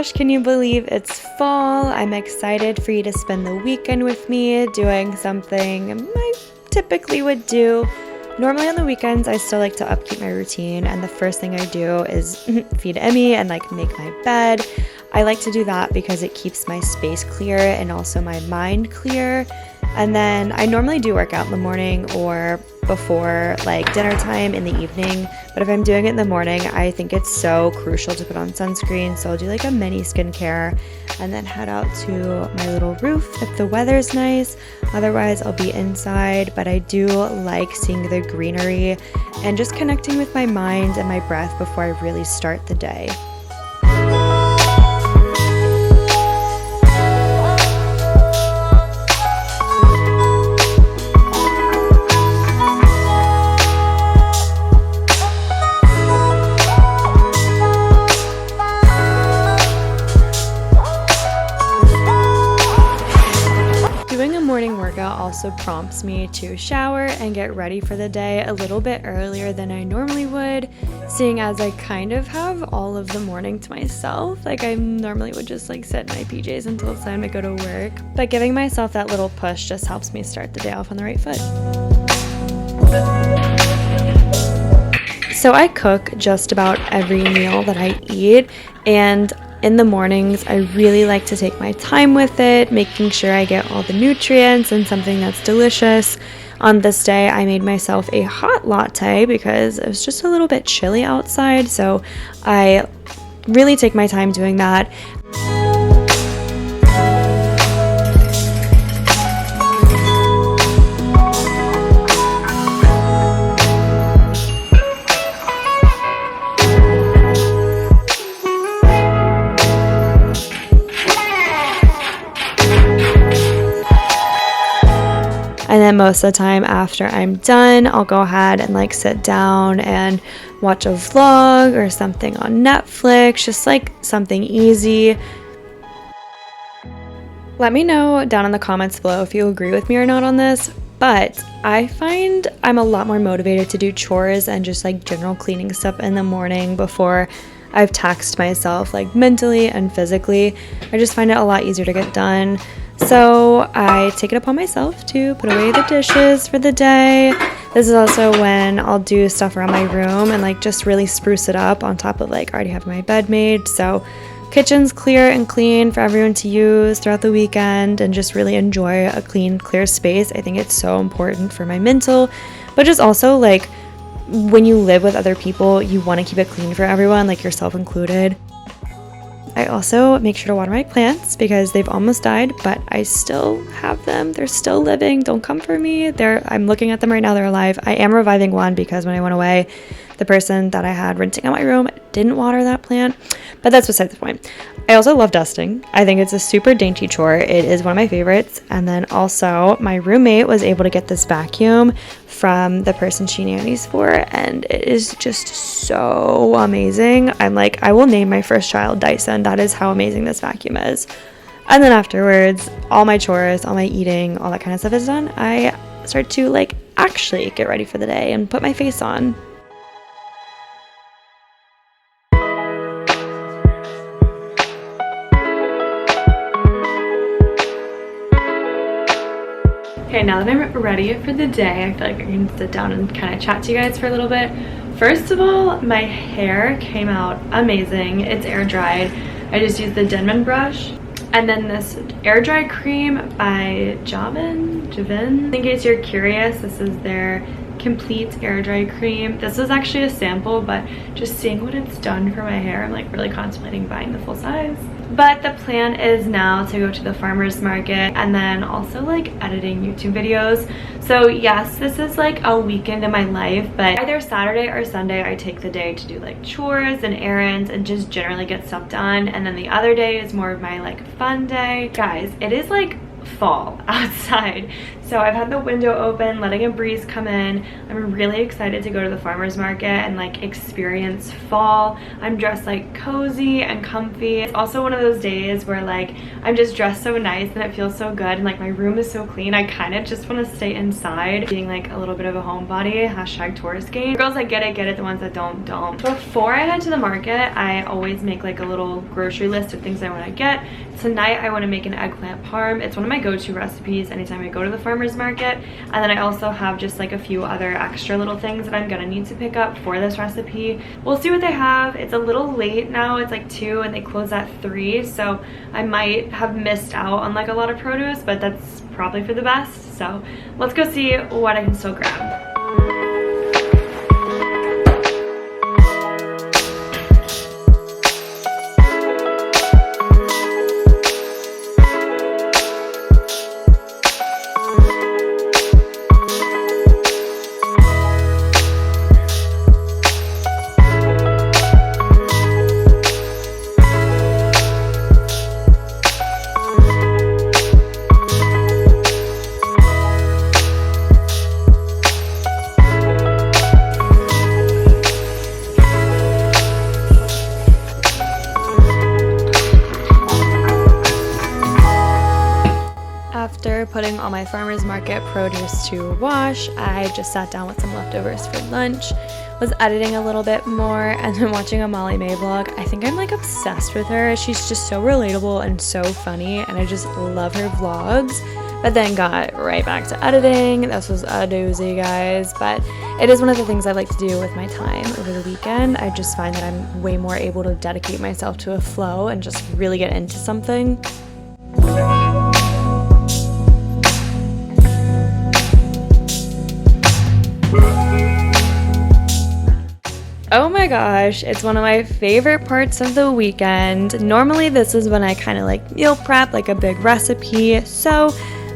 gosh, can you believe it's fall? I'm excited for you to spend the weekend with me doing something I typically would do. Normally on the weekends, I still like to upkeep my routine, and the first thing I do is feed Emmy and like make my bed. I like to do that because it keeps my space clear and also my mind clear. And then I normally do work out in the morning or before like dinner time in the evening. But if I'm doing it in the morning, I think it's so crucial to put on sunscreen. So I'll do like a mini skincare and then head out to my little roof if the weather's nice. Otherwise, I'll be inside. But I do like seeing the greenery and just connecting with my mind and my breath before I really start the day. Morning workout also prompts me to shower and get ready for the day a little bit earlier than I normally would, seeing as I kind of have all of the morning to myself. Like I normally would just like sit in my PJs until it's time to go to work, but giving myself that little push just helps me start the day off on the right foot. So I cook just about every meal that I eat, and in the mornings, I really like to take my time with it, making sure I get all the nutrients and something that's delicious. On this day, I made myself a hot latte because it was just a little bit chilly outside, so I really take my time doing that. And then most of the time after I'm done, I'll go ahead and like sit down and watch a vlog or something on Netflix, just like something easy. Let me know down in the comments below if you agree with me or not on this, but I find I'm a lot more motivated to do chores and just like general cleaning stuff in the morning before I've taxed myself like mentally and physically. I just find it a lot easier to get done. So I take it upon myself to put away the dishes for the day. This is also when I'll do stuff around my room and like just really spruce it up on top of like already having my bed made. So kitchen's clear and clean for everyone to use throughout the weekend and just really enjoy a clean, clear space. I think it's so important for my mental, but just also like when you live with other people, you want to keep it clean for everyone, like yourself included. I also make sure to water my plants because they've almost died, but I still have them. They're still living. Don't come for me. I'm looking at them right now. They're alive. I am reviving one because when I went away, the person that I had renting out my room didn't water that plant, but that's beside the point. I also love dusting. I think it's a super dainty chore. It is one of my favorites. And then also my roommate was able to get this vacuum from the person she nannies for, and it is just so amazing. I'm like, I will name my first child Dyson. That is how amazing this vacuum is. And then afterwards, all my chores, all my eating, all that kind of stuff is done. I start to like actually get ready for the day and put my face on. Okay, now that I'm ready for the day, I feel like I can sit down and kind of chat to you guys for a little bit. First of all, my hair came out amazing. It's air dried. I just used the Denman brush. And then this air dry cream by Javin. In case you're curious, this is their complete air dry cream. This was actually a sample, but just seeing what it's done for my hair, I'm like really contemplating buying the full size. But the plan is now to go to the farmer's market and then also like editing YouTube videos. So yes, this is like a weekend in my life, but either Saturday or Sunday I take the day to do like chores and errands and just generally get stuff done. And then the other day is more of my like fun day. Guys, it is like fall outside. So I've had the window open, letting a breeze come in. I'm really excited to go to the farmer's market and like experience fall. I'm dressed like cozy and comfy. It's also one of those days where like I'm just dressed so nice and it feels so good, and like my room is so clean. I kind of just want to stay inside, being like a little bit of a homebody. Hashtag tourist game. Girls that get it. The ones that don't. Before I head to the market, I always make like a little grocery list of things I want to get. Tonight I want to make an eggplant parm. It's one of my go-to recipes anytime I go to the farmer's market. And then I also have just like a few other extra little things that I'm gonna need to pick up for this recipe. We'll see what they have. It's a little late now. It's like 2 and they close at 3, so I might have missed out on like a lot of produce, but that's probably for the best. So let's go see what I can still grab. After putting all my farmer's market produce to wash, I just sat down with some leftovers for lunch, was editing a little bit more, and then watching a Molly May vlog. I think I'm like obsessed with her. She's just so relatable and so funny, and I just love her vlogs. But then got right back to editing. This was a doozy, guys, but it is one of the things I like to do with my time over the weekend. I just find that I'm way more able to dedicate myself to a flow and just really get into something. Oh my gosh, it's one of my favorite parts of the weekend. Normally this is when I kind of like meal prep, like a big recipe. So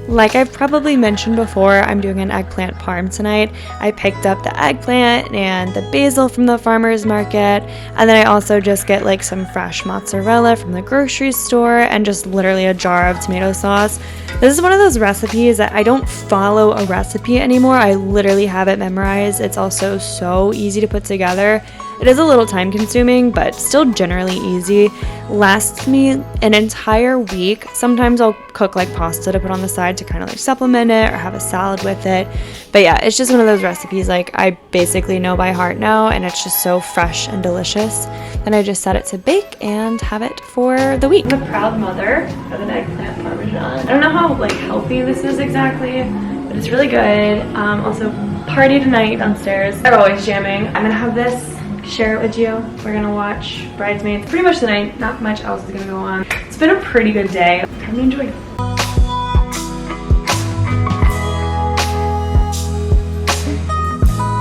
like I've probably mentioned before, I'm doing an eggplant parm tonight. I picked up the eggplant and the basil from the farmer's market, and then I also just get like some fresh mozzarella from the grocery store and just literally a jar of tomato sauce. This is one of those recipes that I don't follow a recipe anymore. I literally have it memorized. It's also so easy to put together. It is a little time consuming, but still generally easy. Lasts me an entire week. Sometimes I'll cook like pasta to put on the side to kind of like supplement it or have a salad with it. But yeah, it's just one of those recipes like I basically know by heart now, and it's just so fresh and delicious. Then I just set it to bake and have it for the week. I'm a proud mother of an eggplant parmesan. I don't know how like healthy this is exactly, but it's really good. Also party tonight downstairs. They're always jamming. I'm gonna have this, share it with you. We're gonna watch Bridesmaids pretty much tonight. Not much else is gonna go on. It's been a pretty good day. Time to enjoy.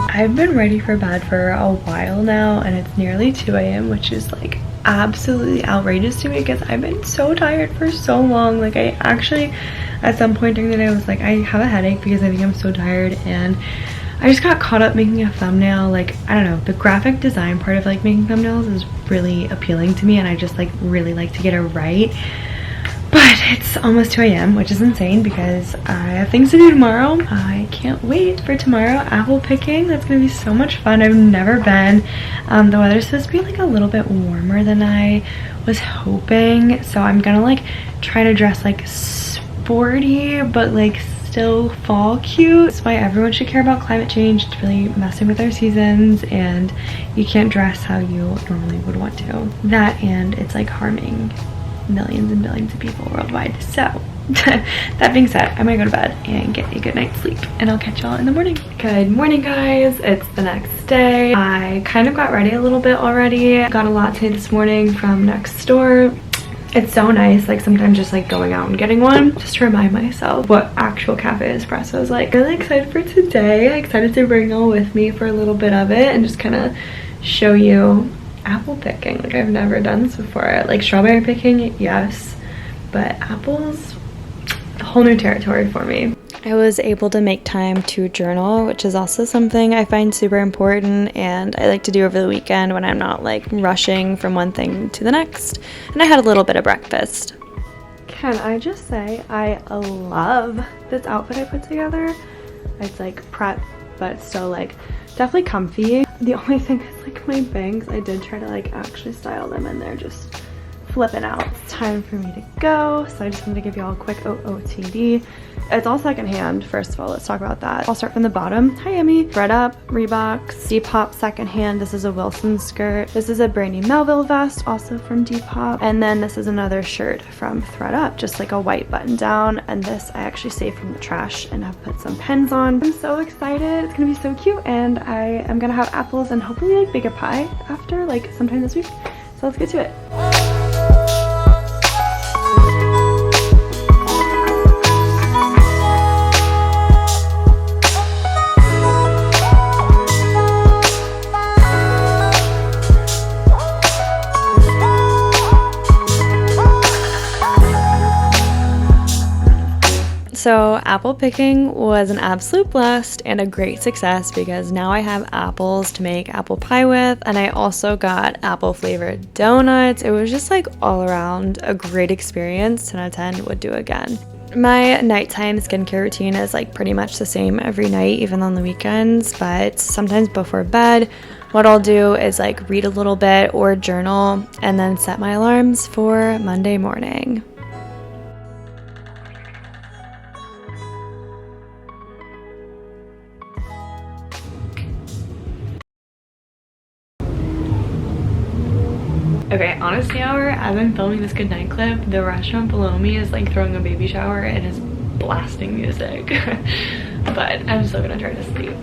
I've been ready for bed for a while now, and it's nearly 2 a.m., which is like absolutely outrageous to me because I've been so tired for so long. Like I actually at some point during the day I was like, I have a headache because I think I'm so tired, and I just got caught up making a thumbnail. Like, I don't know, the graphic design part of like making thumbnails is really appealing to me, and I just like really like to get it right. But it's almost 2 a.m., which is insane because I have things to do tomorrow. I can't wait for tomorrow. Apple picking, that's gonna be so much fun. I've never been. The weather's supposed to be like a little bit warmer than I was hoping, so I'm gonna like try to dress like sporty but like still fall cute. That's why everyone should care about climate change. It's really messing with our seasons, and you can't dress how you normally would want to. That, and it's like harming millions and billions of people worldwide. So that being said, I'm gonna go to bed and get a good night's sleep, and I'll catch y'all in the morning. Good morning, guys. It's the next day. I kind of got ready a little bit already. Got a latte this morning from next door. It's so nice, like sometimes just like going out and getting one just to remind myself what actual cafe espresso is like. Really excited for today. I'm excited to bring y'all with me for a little bit of it and just kind of show you apple picking. Like I've never done this before. Like strawberry picking, yes, but apples, a whole new territory for me. I was able to make time to journal, which is also something I find super important and I like to do over the weekend when I'm not like rushing from one thing to the next. And I had a little bit of breakfast. Can I just say I love this outfit I put together. It's like prep, but still like definitely comfy. The only thing is like my bangs, I did try to like actually style them and they're just flipping out. It's time for me to go, so I just wanted to give you all a quick OOTD. It's all secondhand. First of all, let's talk about that. I'll start from the bottom. Hi, Emmy. Thread Up, Reeboks, Depop secondhand. This is a Wilson skirt. This is a Brandy Melville vest, also from Depop. And then this is another shirt from Thread Up, just like a white button down. And this I actually saved from the trash and have put some pens on. I'm so excited. It's gonna be so cute. And I am gonna have apples and hopefully like bake a pie after, like sometime this week. So let's get to it. So apple picking was an absolute blast and a great success because now I have apples to make apple pie with, and I also got apple flavored donuts. It was just like all around a great experience. 10 out of 10 would do again. My nighttime skincare routine is like pretty much the same every night, even on the weekends, but sometimes before bed, what I'll do is like read a little bit or journal and then set my alarms for Monday morning. Okay, honestly hour, I've been filming this goodnight clip. The restaurant below me is like throwing a baby shower and is blasting music. But I'm still gonna try to sleep.